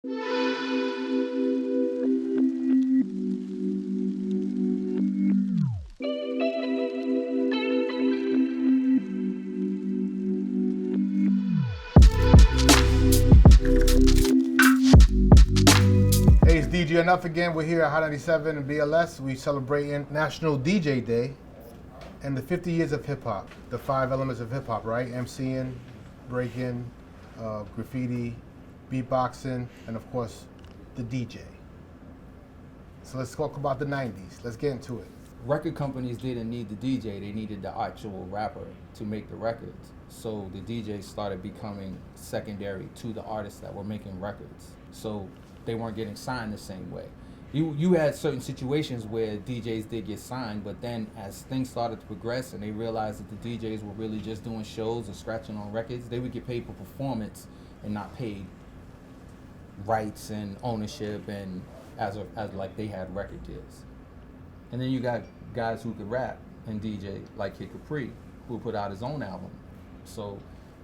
Hey, it's DJ Enough again. We're here at Hot 97 and BLS. We celebrating National DJ Day and the 50 years of hip hop. The 5 elements of hip hop, right? MCing, breaking, graffiti, beatboxing, and of course, the DJ. So let's talk about the 90s. Let's get into it. Record companies didn't need the DJ, they needed the actual rapper to make the records. So the DJs started becoming secondary to the artists that were making records. So they weren't getting signed the same way. You had certain situations where DJs did get signed, but then as things started to progress and they realized that the DJs were really just doing shows or scratching on records, they would get paid for performance and not paid rights and ownership and as like they had record deals. And then you got guys who could rap and DJ like Kid Capri, who put out his own album. So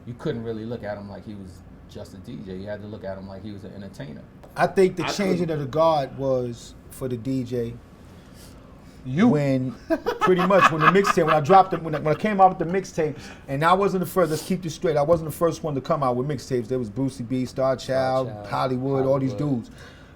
you couldn't really look at him like he was just a DJ. You had to look at him like he was an entertainer. I think the changing of the guard was for the DJ. When pretty much when the mixtape, when I dropped it, when I came out with the mixtapes, and I wasn't the first. Let's keep this straight. I wasn't the first one to come out with mixtapes. There was Brucey B, Star Child, Hollywood, all these dudes.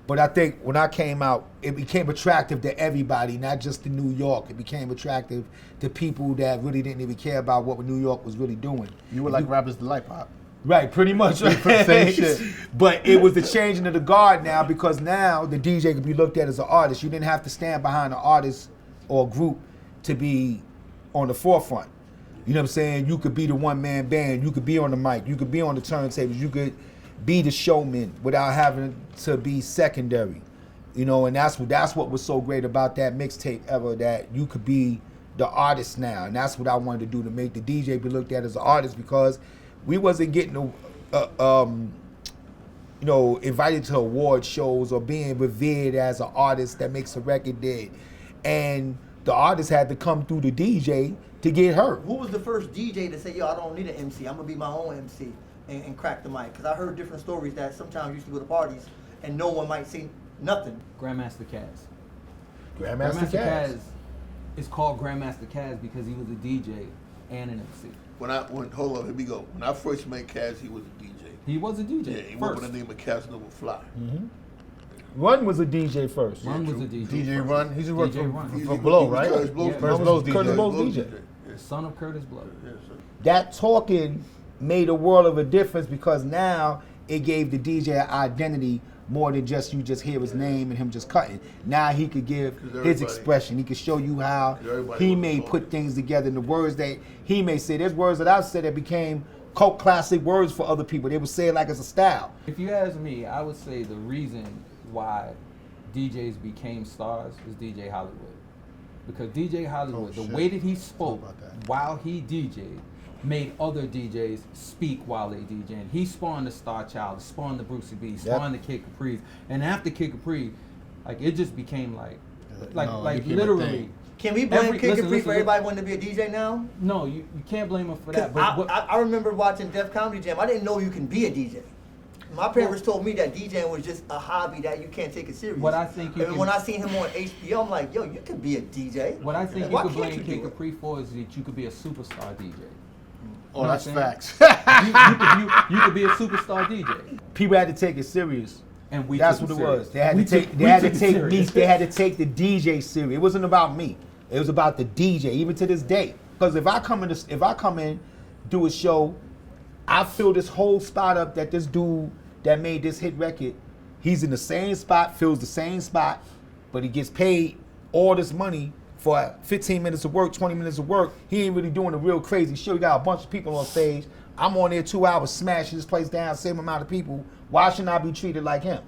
But I think when I came out, it became attractive to everybody, not just to New York. It became attractive to people that really didn't even care about what New York was really doing. You were like Rappers Delight Pop. Right, pretty much. Right? Same shit. But it was the changing of the guard now, because now the DJ could be looked at as an artist. You didn't have to stand behind an artist or group to be on the forefront. You know what I'm saying? You could be the one-man band. You could be on the mic. You could be on the turntables. You could be the showman without having to be secondary. You know, and that's what was so great about that mixtape era, that you could be the artist now. And that's what I wanted to do, to make the DJ be looked at as an artist, because we wasn't getting, invited to award shows or being revered as an artist that makes a record dead. And the artist had to come through the DJ to get heard. Who was the first DJ to say, yo, I don't need an MC, I'm gonna be my own MC and crack the mic? Because I heard different stories that sometimes you used to go to parties and no one might say nothing. Grandmaster Caz. Grandmaster Caz. It's called Grandmaster Caz because he was a DJ and an MC. Hold on, here we go. When I first met Caz, he was a DJ. He was a DJ. Yeah, he went by the name of Casanova Fly. Mm-hmm. Run was a DJ first. Run was a DJ. DJ Run. He's a work for He Blow, was right? Curtis Blow's Curtis Blow's DJ. Curtis Blow's DJ. Son of Curtis Blow. Yeah, That talking made a world of a difference, because now it gave the DJ an identity more than just you just hear his name and him just cutting. Now he could give his expression. He could show you how he may put things together, in the words that he may say. There's words that I've said that became cult classic words for other people. They would say it like it's a style. If you ask me, I would say the reason why DJs became stars is DJ Hollywood. Because DJ Hollywood, the way that he spoke while he DJ'd, made other DJs speak while they DJing. He spawned the Star Child, spawned the Brucey B, spawned the Kid Capri's, and after Kid Capri, like it just became like literally. Can we blame Kid Capri for everybody wanting to be a DJ now? No, you can't blame him for that. But I remember watching Def Comedy Jam. I didn't know you can be a DJ. My parents told me that DJing was just a hobby that you can't take it serious. What I think when I seen him on HBO, I'm like, yo, you could be a DJ. What I think you could blame Kid Capri for is that you could be a superstar DJ. Oh, that's facts. you could be a superstar DJ. People had to take it serious. And that's what it was. They had to take me. They had to take the DJ serious. It wasn't about me. It was about the DJ, even to this day. Because if I come in, do a show, I fill this whole spot up that this dude that made this hit record, he's in the same spot, fills the same spot, but he gets paid all this money for 15 minutes of work, 20 minutes of work. He ain't really doing a real crazy show. You got a bunch of people on stage. I'm on there 2 hours smashing this place down, same amount of people. Why shouldn't I be treated like him?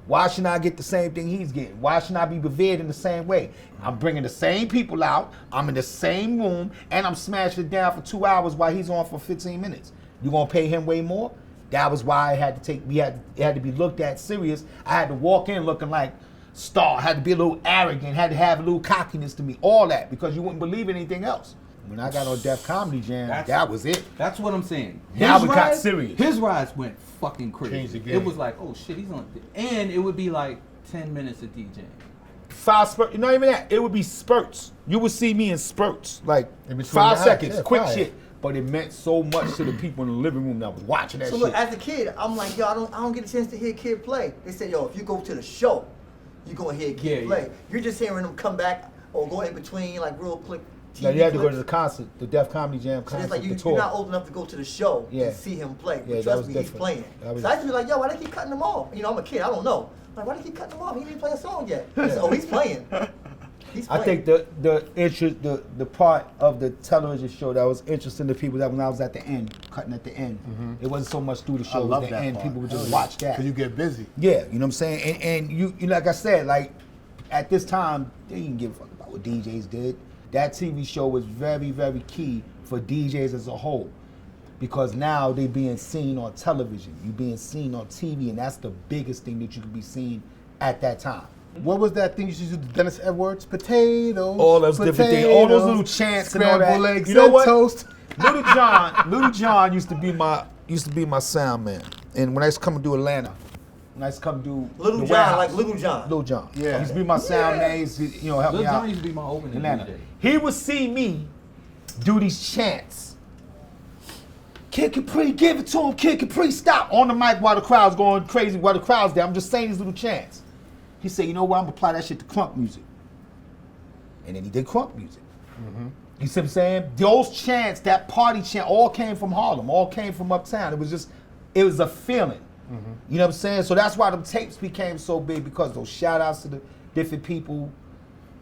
Why shouldn't I get the same thing he's getting? Why shouldn't I be revered in the same way? I'm bringing the same people out, I'm in the same room, and I'm smashing it down for 2 hours while he's on for 15 minutes. You gonna pay him way more? That was why it had to be looked at serious. I had to walk in looking like star, had to be a little arrogant, had to have a little cockiness to me, all that, because you wouldn't believe anything else. When I got on Def Comedy Jam, That's- that was it. That's what I'm saying. Now we got serious. His rides went fucking crazy. Changed the game. It was like, oh shit, he's on. And it would be like 10 minutes of DJing. 5 spurts, not even that. It would be spurts. You would see me in spurts, like In between 5 the seconds, acts, yeah, quick fire. shit. But it meant so much to the people in the living room that was watching that So shit. look, as a kid, I'm like, yo, I don't get a chance to hear Kid play. They say, yo, if you go to the show, you gonna hear Kid Yeah, play. yeah. You're just hearing him come back or go in between like real quick TV Now you had to go clips. to the concert, the Def Comedy Jam So concert, it's like the you're tour. not old enough to go to the show Yeah. and see him play. But Yeah, that trust was me, he's different. playing. That was- So I used to be like, yo, why they keep cutting him off? You know, I'm a kid, I don't know. Like, why they keep cutting him off? He didn't play a song yet. I said, oh, he's playing. He's I playing. think the interest, the part of the television show that was interesting to people that when I was at the end, cutting at the end, it wasn't so much through the show. I It was love the that end. part. People would just Hell watch that. Cause you get busy. Yeah, you know what I'm saying? And you like I said, like at this time, they didn't give a fuck about what DJs did. That TV show was very, very key for DJs as a whole. Because now they being seen on television. You being seen on TV, and that's the biggest thing that you could be seen at that time. What was that thing you used to do, Dennis Edwards? Potatoes. All those different things, all those little potatoes, chants and all that. scrambled eggs You know and what? toast. Little John used to be my sound man. And when I used to come and do Atlanta, when I used to come do Little the John, warehouse, like Little John. Little John. Yeah. He used to be my sound man. He used to, help Lil me out. Jon used to be my opening Atlanta. DJ. He would see me do these chants. Kid Capri, give it to him. Kid Capri, stop on the mic while the crowd's going crazy, while the crowd's there. I'm just saying these little chants. He said, you know what? I'm gonna apply that shit to crunk music. And then he did crunk music. You see what I'm saying? Those chants, that party chant, all came from Harlem, all came from uptown. It was a feeling. You know what I'm saying? So that's why them tapes became so big, because those shout outs to the different people,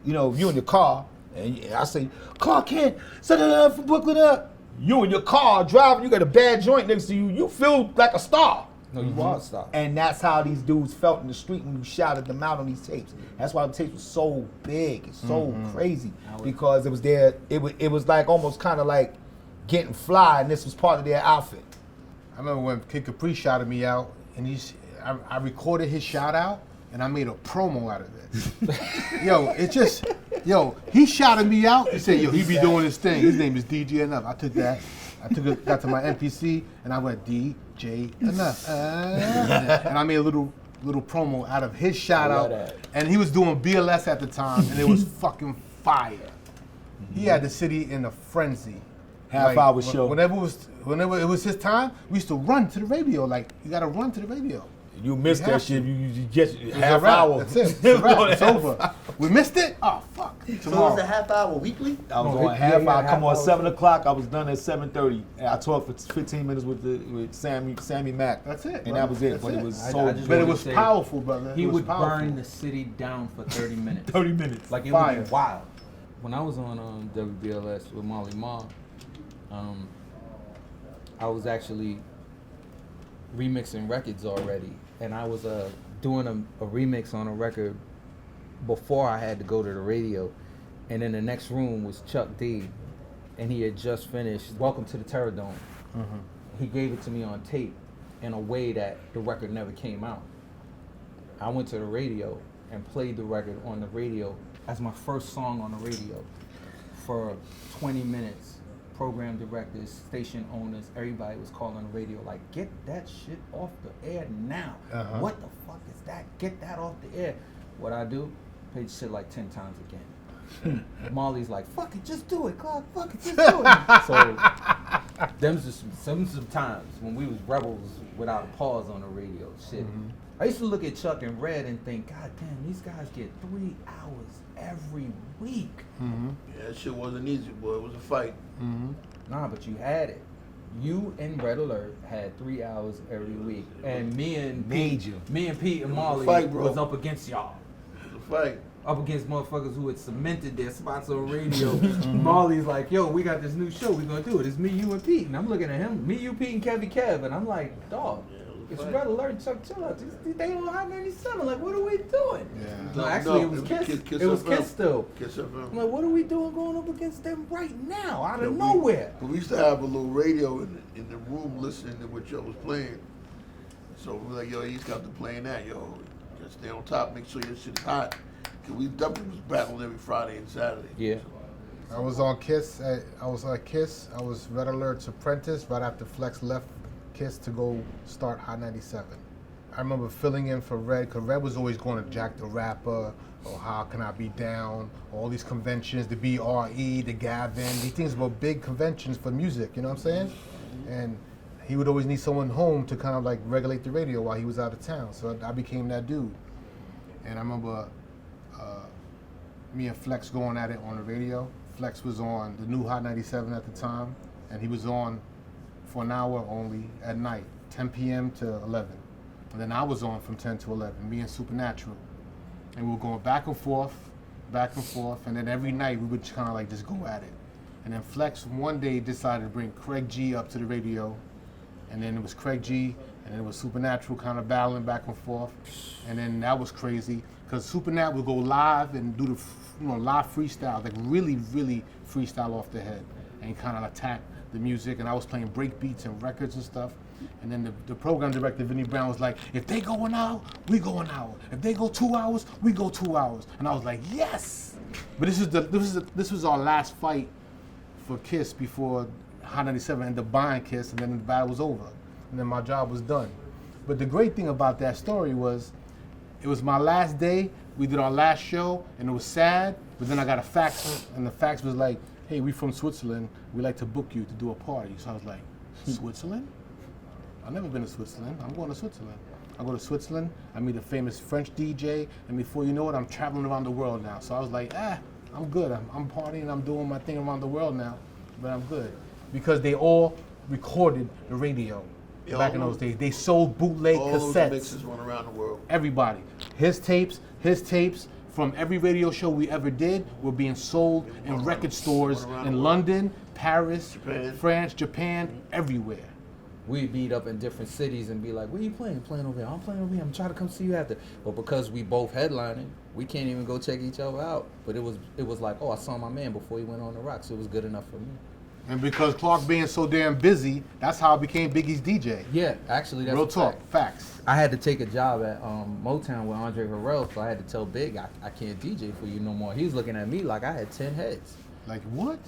you in your car, and I say, Clark Kent, set it up from Brooklyn up. You in your car driving, you got a bad joint next to you, you feel like a star. No, you are a star. And that's how these dudes felt in the street when you shouted them out on these tapes. That's why the tapes were so big, it's so crazy, because it was there. It was like almost kind of like getting fly, and this was part of their outfit. I remember when Kid Capri shouted me out, and I recorded his shout out, and I made a promo out of it. He shouted me out. He said, he be doing his thing. His name is DJ Enough. I took that. Got to my MPC, and I went DJ Enough. And I made a little promo out of his shout out. that. And he was doing BLS at the time, and it was fucking fire. He had the city in a frenzy. Half-hour show. Whenever it was his time, we used to run to the radio. Like, you gotta run to the radio. You missed You that have shit. to. You get It's half a wrap. hour. That's it. It's a wrap. It's over. We missed it? Oh, fuck. So it Tomorrow. was a half hour weekly? I was No, on he- half yeah, hour. half Come on hour. 7 o'clock. I was done at 7:30. And I talked for 15 minutes with Sammy Mack. That's it, And bro. that was it. That's but it it. was I so. just But it wanted was to say, powerful, brother. He It was would powerful. burn the city down for 30 minutes. 30 minutes. Like it Fire. would be wild. When I was on WBLS with Molly Ma, I was actually remixing records already, and I was doing a remix on a record before I had to go to the radio, and in the next room was Chuck D, and he had just finished Welcome to the Terror Dome. He gave it to me on tape in a way that the record never came out. I went to the radio and played the record on the radio as my first song on the radio for 20 minutes. Program directors, station owners, everybody was calling the radio like, get that shit off the air now. What the fuck is that? Get that off the air. What I do? Play the shit like 10 times again. Molly's like, fuck it, just do it, Clark, fuck it, just do it. So, them just some times when we was rebels without a pause on the radio, shit. I used to look at Chuck and Red and think, God damn, these guys get 3 hours every week. Yeah, that shit wasn't easy, boy. It was a fight. Nah, but you had it. You and Red Alert had 3 hours every week, and me and Pete and Molly Fight, bro. was up against y'all. It was a fight. Up against motherfuckers who had cemented their spots on radio. Molly's like, yo, we got this new show, we gonna do it. It's me, you, and Pete. And I'm looking at him, me, you, Pete, and Kevy Kev, and I'm like, dog, it's Red Alert and Chuck Chill Out. They on Hot 97. Like, what are we doing? Yeah. No, actually, it was was Kiss. Kiss It was FM. Kiss still. Kiss FM. I'm like, what are we doing going up against them right now, out of Yeah, nowhere? We used to have a little radio in the room listening to what y'all was playing. So we were like, yo, he's got to playing that, yo. Just stay on top, make sure your shit is hot. Cause we definitely was battling every Friday and Saturday. Yeah. I was on Kiss. I was on Kiss. I was Red Alert's apprentice right after Flex left Kiss to go start Hot 97. I remember filling in for Red because Red was always going to Jack the Rapper or How Can I Be Down, all these conventions, the BRE, the Gavin. These things were big conventions for music, you know what I'm saying? And he would always need someone home to kind of like regulate the radio while he was out of town. So I became that dude. And I remember me and Flex going at it on the radio. Flex was on the new Hot 97 at the time, and he was on for an hour only at night, 10 p.m. to 11. And then I was on from 10 to 11, me and Supernatural. And we were going back and forth, and then every night we would kind of like just go at it. And then Flex one day decided to bring Craig G up to the radio, and then it was Craig G, and then it was Supernatural kind of battling back and forth. And then that was crazy, because Supernatural would go live and do the live freestyle, like really, really freestyle off the head, and kind of attack the music. And I was playing break beats and records and stuff. And then the program director, Vinnie Brown, was like, if they go an hour, we go an hour. If they go 2 hours, we go 2 hours. And I was like, yes! But this was our last fight for Kiss before Hot 97 ended up buying Kiss, and then the battle was over. And then my job was done. But the great thing about that story was, it was my last day, we did our last show, and it was sad, but then I got a fax, and the fax was like, hey, we from Switzerland, we'd like to book you to do a party. So I was like, Switzerland? I've never been to Switzerland. I'm going to Switzerland. I go to Switzerland, I meet a famous French DJ, and before you know it, I'm traveling around the world now. So I was like, I'm good. I'm partying, I'm doing my thing around the world now, but I'm good. Because they all recorded the radio back in those days. They sold bootleg all cassettes. Those mixes went around the world. Everybody. His tapes from every radio show we ever did were being sold in record stores in London, Paris, France, Japan, everywhere. We'd meet up in different cities and be like, where you playing? Playing over here. I'm playing over here. I'm trying to come see you after. But because we both headlining, we can't even go check each other out. But it was like, oh, I saw my man before he went on the rock, so it was good enough for me. And because Clark being so damn busy, that's how I became Biggie's DJ. Yeah, actually, that's real a talk, fact. facts. I had to take a job at Motown with Andre Harrell, so I had to tell Big, I can't DJ for you no more. He was looking at me like I had 10 heads. Like, what?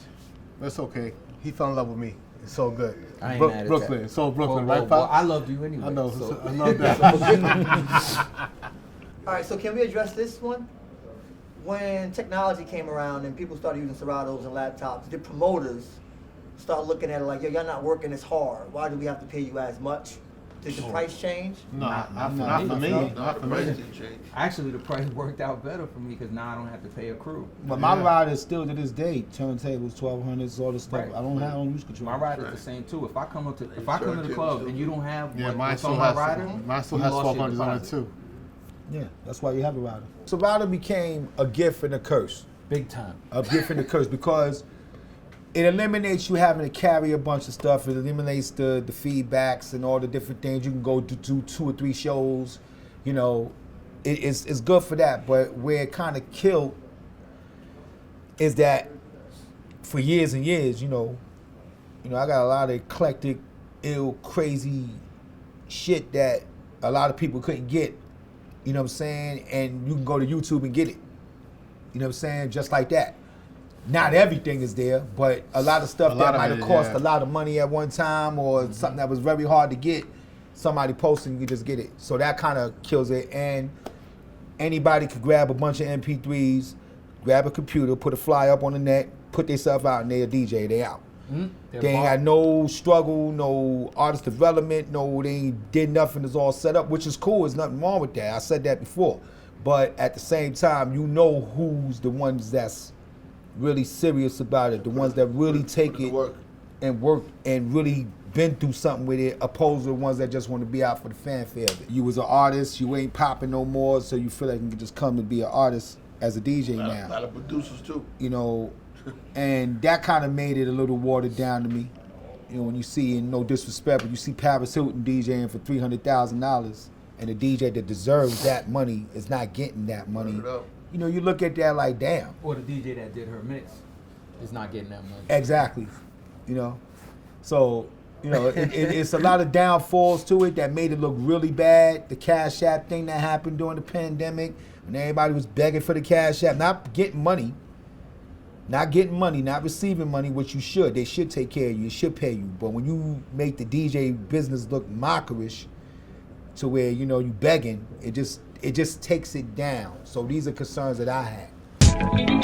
That's okay. He fell in love with me. It's so good. I ain't mad at Brooklyn. that. It's all Brooklyn, Well, right, Pop? I loved you anyway. I know. So. I love that. All right, so can we address this one? When technology came around and people started using Seratos and laptops, the promoters start looking at it like, yo, y'all not working as hard. Why do we have to pay you as much? Did the price change? Not for me. Not for me. Change. Actually, the price worked out better for me because now I don't have to pay a crew. But my ride is still to this day, turntables, 1200s, all this stuff. Right. I don't use control. My ride is the same too. If I come to the club and you don't have Yeah, mine what's still on my has rider, mine still you has lost your 1200s on it deposit. too. Yeah, that's why you have a rider. So rider became a gift and a curse. Big time. A gift and a curse because it eliminates you having to carry a bunch of stuff. It eliminates the feedbacks and all the different things. You can go do 2 or 3 shows. You know, it's good for that. But where it kind of killed is that for years and years, you know, I got a lot of eclectic, ill, crazy shit that a lot of people couldn't get. You know what I'm saying? And you can go to YouTube and get it. You know what I'm saying? Just like that. Not everything is there, but a lot of stuff that might have cost a lot of money at one time or something that was very hard to get, somebody posting, you can just get it. So that kind of kills it. And anybody could grab a bunch of MP3s, grab a computer, put a flyer up on the net, put themselves out, and they're a DJ, they out. They ain't got no struggle, no artist development, no, they ain't did nothing, it's all set up, which is cool, there's nothing wrong with that. I said that before. But at the same time, you know who's the ones that's really serious about it, the ones that really take it and work and really been through something with it, opposed to the ones that just want to be out for the fanfare of it. You was an artist, you ain't popping no more, so you feel like you can just come and be an artist as a DJ now. A lot of producers too. You know, and that kind of made it a little watered down to me. You know, when you see, and no disrespect, but you see Paris Hilton DJing for $300,000, and the DJ that deserves that money is not getting that money. You know, you look at that like, damn. Or the DJ that did her mix is not getting that money. Exactly. You know, so, you know, it's a lot of downfalls to it that made it look really bad. The Cash App thing that happened during the pandemic, when everybody was begging for the Cash App, not getting money, not getting money, not receiving money, which you should. They should take care of you. They should pay you. But when you make the DJ business look mockerish, to where you begging, it just takes it down. So these are concerns that I had.